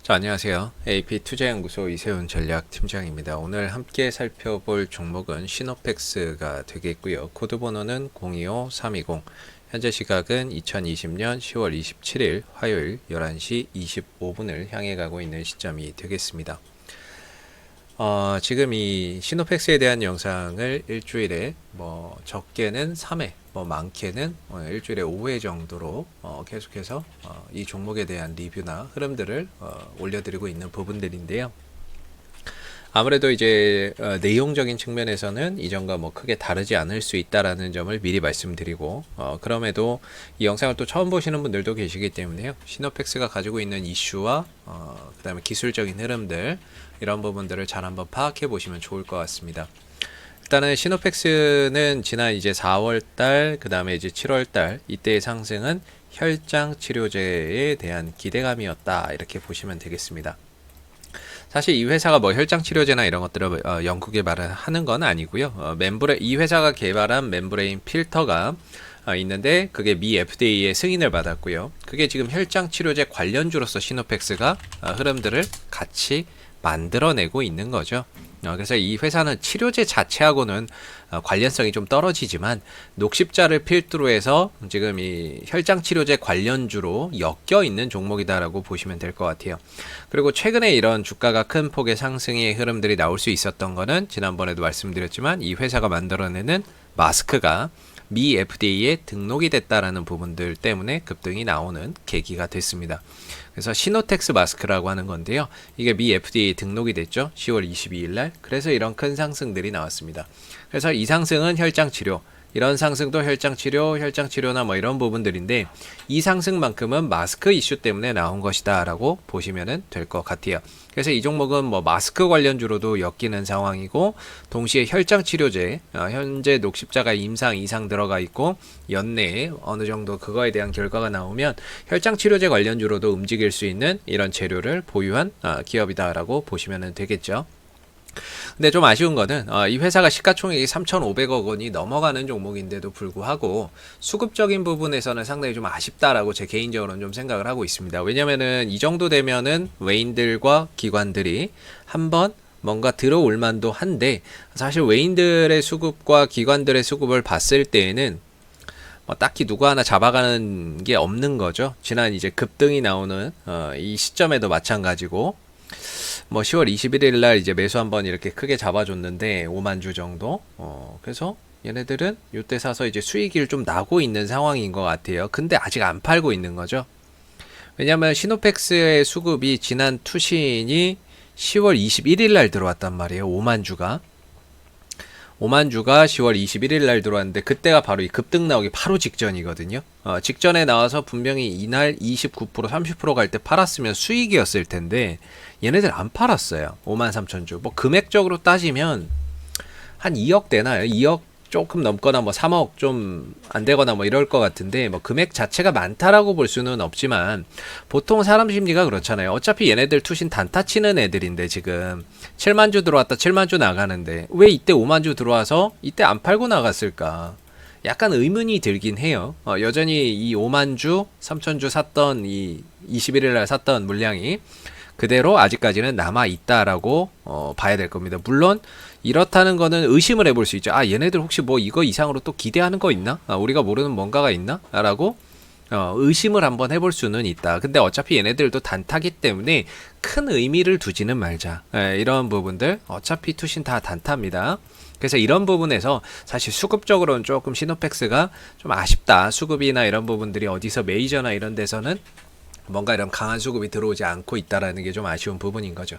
자, 안녕하세요. AP투자연구소 이세훈 전략팀장입니다. 오늘 함께 살펴볼 종목은 시노펙스가 되겠고요. 코드 번호는 025320. 현재 시각은 2020년 10월 27일 화요일 11시 25분을 향해 가고 있는 시점이 되겠습니다. 지금 이 시노펙스에 대한 영상을 일주일에 적게는 3회, 많게는 일주일에 5회 정도로 계속해서 이 종목에 대한 리뷰나 흐름들을 올려드리고 있는 부분들인데요. 아무래도 이제 내용적인 측면에서는 이전과 크게 다르지 않을 수 있다라는 점을 미리 말씀드리고, 그럼에도 이 영상을 또 처음 보시는 분들도 계시기 때문에요. 시노펙스가 가지고 있는 이슈와 그 다음에 기술적인 흐름들, 이런 부분들을 잘 한번 파악해 보시면 좋을 것 같습니다. 일단은 시노펙스는 지난 이제 4월달, 그 다음에 이제 7월달 이때의 상승은 혈장 치료제에 대한 기대감이었다, 이렇게 보시면 되겠습니다. 사실 이 회사가 혈장 치료제나 이런 것들을 연구 개발을 하는 건 아니고요. 이 회사가 개발한 멤브레인 필터가 있는데 그게 미 FDA의 승인을 받았고요. 그게 지금 혈장 치료제 관련주로서 시노펙스가 흐름들을 같이 만들어내고 있는 거죠. 그래서 이 회사는 치료제 자체하고는 관련성이 좀 떨어지지만 녹십자를 필두로 해서 지금 이 혈장 치료제 관련주로 엮여 있는 종목이다라고 보시면 될 것 같아요. 그리고 최근에 이런 주가가 큰 폭의 상승의 흐름들이 나올 수 있었던 거는 지난번에도 말씀드렸지만 이 회사가 만들어내는 마스크가 미 FDA에 등록이 됐다라는 부분들 때문에 급등이 나오는 계기가 됐습니다. 그래서 시노텍스 마스크라고 하는 건데요. 이게 미 FDA 등록이 됐죠. 10월 22일 날. 그래서 이런 큰 상승들이 나왔습니다. 그래서 이 상승은 혈장 치료, 이런 상승도 혈장 치료나 이런 부분들인데 이 상승만큼은 마스크 이슈 때문에 나온 것이다 라고 보시면 될 것 같아요. 그래서 이 종목은 마스크 관련주로도 엮이는 상황이고, 동시에 혈장 치료제, 현재 녹십자가 임상 이상 들어가 있고 연내에 어느 정도 그거에 대한 결과가 나오면 혈장 치료제 관련주로도 움직일 수 있는 이런 재료를 보유한 기업이다 라고 보시면 되겠죠. 근데 좀 아쉬운 거는 이 회사가 시가총액이 3,500억 원이 넘어가는 종목인데도 불구하고 수급적인 부분에서는 상당히 좀 아쉽다라고 제 개인적으로는 좀 생각을 하고 있습니다. 왜냐면은 이 정도 되면은 외인들과 기관들이 한번 뭔가 들어올 만도 한데, 사실 외인들의 수급과 기관들의 수급을 봤을 때에는 딱히 누구 하나 잡아가는 게 없는 거죠. 지난 이제 급등이 나오는 이 시점에도 마찬가지고, 10월 21일 날 이제 매수 한번 이렇게 크게 잡아줬는데 5만 주 정도. 그래서 얘네들은 이때 사서 이제 수익을 좀 나고 있는 상황인 것 같아요. 근데 아직 안 팔고 있는 거죠. 왜냐면 시노펙스의 수급이 지난 투신이 10월 21일 날 들어왔단 말이에요. 5만 주가 10월 21일 날 들어왔는데 그때가 바로 이 급등 나오기 바로 직전이거든요. 직전에 나와서 분명히 이날 29% 30% 갈 때 팔았으면 수익이었을 텐데 얘네들 안 팔았어요. 53,000주. 금액적으로 따지면 한 2억 되나요? 2억 조금 넘거나 3억 좀 안 되거나 이럴 것 같은데, 금액 자체가 많다라고 볼 수는 없지만 보통 사람 심리가 그렇잖아요. 어차피 얘네들 투신 단타 치는 애들인데 지금 7만 주 들어왔다 7만 주 나가는데 왜 이때 5만 주 들어와서 이때 안 팔고 나갔을까? 약간 의문이 들긴 해요. 여전히 이 5만 주, 3천 주 샀던 이 21일 날 샀던 물량이 그대로 아직까지는 남아있다라고 봐야 될 겁니다. 물론 이렇다는 거는 의심을 해볼 수 있죠. 얘네들 혹시 이거 이상으로 또 기대하는 거 있나? 우리가 모르는 뭔가가 있나? 라고 의심을 한번 해볼 수는 있다. 근데 어차피 얘네들도 단타기 때문에 큰 의미를 두지는 말자. 이런 부분들 어차피 투신 다 단타입니다. 그래서 이런 부분에서 사실 수급적으로는 조금 시노펙스가 좀 아쉽다. 수급이나 이런 부분들이 어디서 메이저나 이런 데서는 뭔가 이런 강한 수급이 들어오지 않고 있다라는 게 좀 아쉬운 부분인 거죠.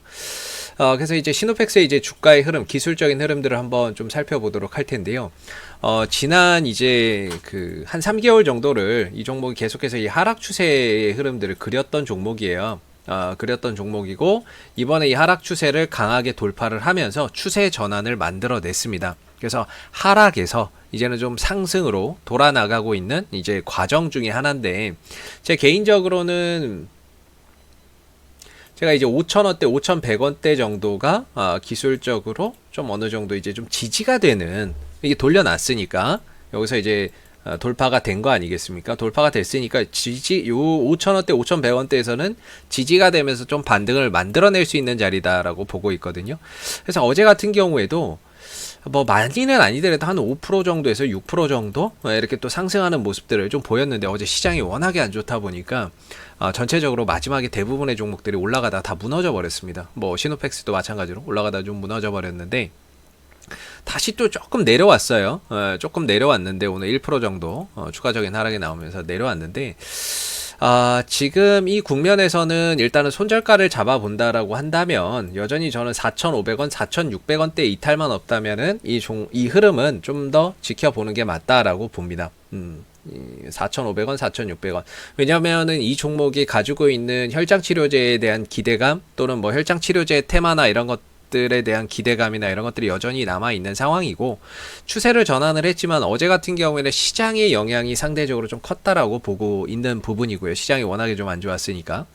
그래서 이제 시노펙스의 이제 주가의 흐름, 기술적인 흐름들을 한번 좀 살펴보도록 할 텐데요. 지난 이제 한 3개월 정도를 이 종목이 계속해서 이 하락 추세의 흐름들을 그렸던 종목이에요. 그렸던 종목이고, 이번에 이 하락 추세를 강하게 돌파를 하면서 추세 전환을 만들어냈습니다. 그래서 하락에서 이제는 좀 상승으로 돌아나가고 있는 이제 과정 중에 하나인데, 제 개인적으로는 제가 이제 5,000원대, 5,100원대 정도가 기술적으로 좀 어느 정도 이제 좀 지지가 되는, 이게 돌려놨으니까 여기서 이제 돌파가 된 거 아니겠습니까? 돌파가 됐으니까 지지 요 5,000원대, 5,100원대에서는 지지가 되면서 좀 반등을 만들어낼 수 있는 자리다라고 보고 있거든요. 그래서 어제 같은 경우에도 뭐 많이는 아니더라도 한 5% 정도에서 6% 정도 이렇게 또 상승하는 모습들을 좀 보였는데 어제 시장이 워낙에 안 좋다 보니까 전체적으로 마지막에 대부분의 종목들이 올라가다 다 무너져 버렸습니다. 뭐 시노펙스도 마찬가지로 올라가다 좀 무너져 버렸는데 다시 또 조금 내려왔어요. 조금 내려왔는데 오늘 1% 정도 추가적인 하락이 나오면서 내려왔는데 지금 이 국면에서는 일단은 손절가를 잡아본다라고 한다면 여전히 저는 4,500원, 4,600원대 이탈만 없다면은 이 흐름은 좀 더 지켜보는 게 맞다라고 봅니다. 4,500원, 4,600원. 왜냐면은 이 종목이 가지고 있는 혈장치료제에 대한 기대감 또는 뭐 혈장치료제 테마나 이런 것들에 대한 기대감이나 이런 것들이 여전히 남아있는 상황이고 추세를 전환을 했지만 어제 같은 경우에는 시장의 영향이 상대적으로 좀 컸다라고 보고 있는 부분이고요. 시장이 워낙에 좀 안 좋았으니까.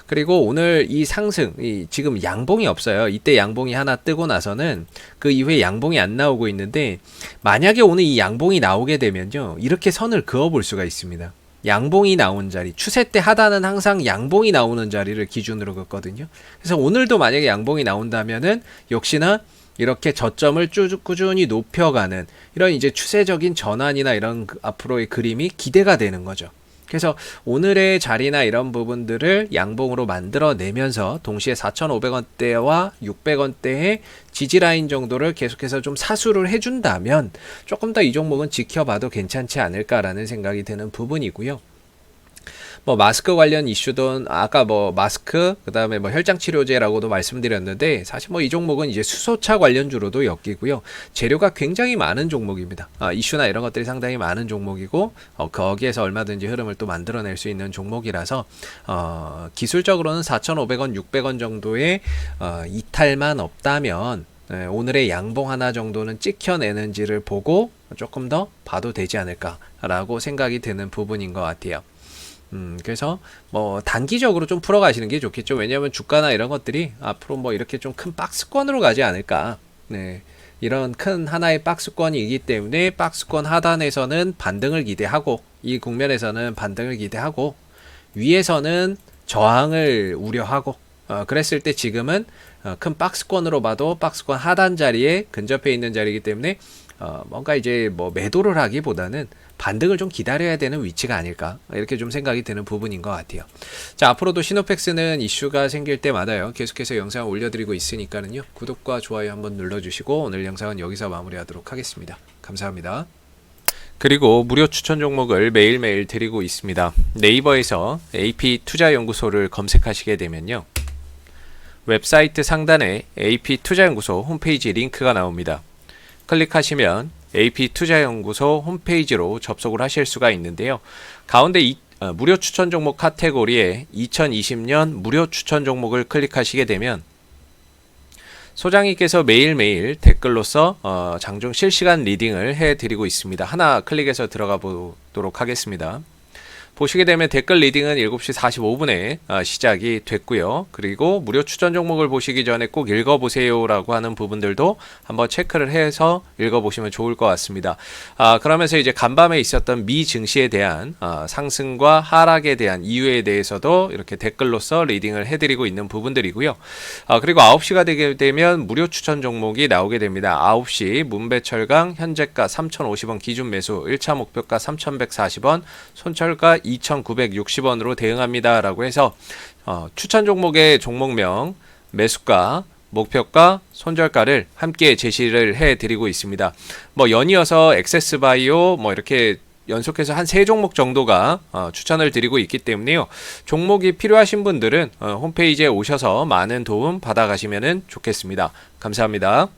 그리고 오늘 이 상승, 지금 양봉이 없어요. 이때 양봉이 하나 뜨고 나서는 그 이후에 양봉이 안 나오고 있는데 만약에 오늘 이 양봉이 나오게 되면요. 이렇게 선을 그어볼 수가 있습니다. 양봉이 나온 자리, 추세 때 하단은 항상 양봉이 나오는 자리를 기준으로 긋거든요. 그래서 오늘도 만약에 양봉이 나온다면은 역시나 이렇게 저점을 쭉 꾸준히 높여가는 이런 이제 추세적인 전환이나 이런 앞으로의 그림이 기대가 되는 거죠. 그래서 오늘의 자리나 이런 부분들을 양봉으로 만들어내면서 동시에 4,500원대와 600원대의 지지라인 정도를 계속해서 좀 사수를 해준다면 조금 더 이 종목은 지켜봐도 괜찮지 않을까라는 생각이 드는 부분이고요. 뭐 마스크 관련 이슈든 아까 뭐 마스크 그다음에 뭐 혈장 치료제라고도 말씀드렸는데 사실 뭐 이 종목은 이제 수소차 관련주로도 엮이고요. 재료가 굉장히 많은 종목입니다. 이슈나 이런 것들이 상당히 많은 종목이고 거기에서 얼마든지 흐름을 또 만들어낼 수 있는 종목이라서 기술적으로는 4,500원, 600원 정도의 이탈만 없다면 오늘의 양봉 하나 정도는 찍혀내는지를 보고 조금 더 봐도 되지 않을까라고 생각이 드는 부분인 것 같아요. 그래서 뭐 단기적으로 좀 풀어가시는 게 좋겠죠. 왜냐하면 주가나 이런 것들이 앞으로 뭐 이렇게 좀 큰 박스권으로 가지 않을까. 네. 이런 큰 하나의 박스권이기 때문에 박스권 하단에서는 반등을 기대하고 이 국면에서는 반등을 기대하고 위에서는 저항을 우려하고 그랬을 때 지금은 큰 박스권으로 봐도 박스권 하단 자리에 근접해 있는 자리이기 때문에 뭔가 이제 뭐 매도를 하기보다는 반등을 좀 기다려야 되는 위치가 아닐까 이렇게 좀 생각이 드는 부분인 것 같아요. 자, 앞으로도 시노펙스는 이슈가 생길 때마다요 계속해서 영상을 올려드리고 있으니까는요 구독과 좋아요 한번 눌러주시고 오늘 영상은 여기서 마무리하도록 하겠습니다. 감사합니다. 그리고 무료 추천 종목을 매일매일 드리고 있습니다. 네이버에서 AP투자연구소를 검색하시게 되면요 웹사이트 상단에 AP투자연구소 홈페이지 링크가 나옵니다. 클릭하시면 AP투자연구소 홈페이지로 접속을 하실 수가 있는데요. 가운데 무료 추천 종목 카테고리에 2020년 무료 추천 종목을 클릭하시게 되면 소장님께서 매일매일 댓글로서 장중 실시간 리딩을 해드리고 있습니다. 하나 클릭해서 들어가 보도록 하겠습니다. 보시게 되면 댓글 리딩은 7시 45분에 시작이 됐고요. 그리고 무료 추천 종목을 보시기 전에 꼭 읽어보세요 라고 하는 부분들도 한번 체크를 해서 읽어보시면 좋을 것 같습니다. 그러면서 이제 간밤에 있었던 미 증시에 대한 상승과 하락에 대한 이유에 대해서도 이렇게 댓글로서 리딩을 해드리고 있는 부분들이고요. 그리고 9시가 되게 되면 무료 추천 종목이 나오게 됩니다. 9시 문배철강 현재가 3,050원 기준 매수 1차 목표가 3,140원 손철가 2,960원으로 대응합니다 라고 해서 추천 종목의 종목명, 매수가, 목표가, 손절가를 함께 제시를 해드리고 있습니다. 뭐 연이어서 액세스바이오 뭐 이렇게 연속해서 한 3종목 정도가 추천을 드리고 있기 때문에요. 종목이 필요하신 분들은 홈페이지에 오셔서 많은 도움 받아가시면 좋겠습니다. 감사합니다.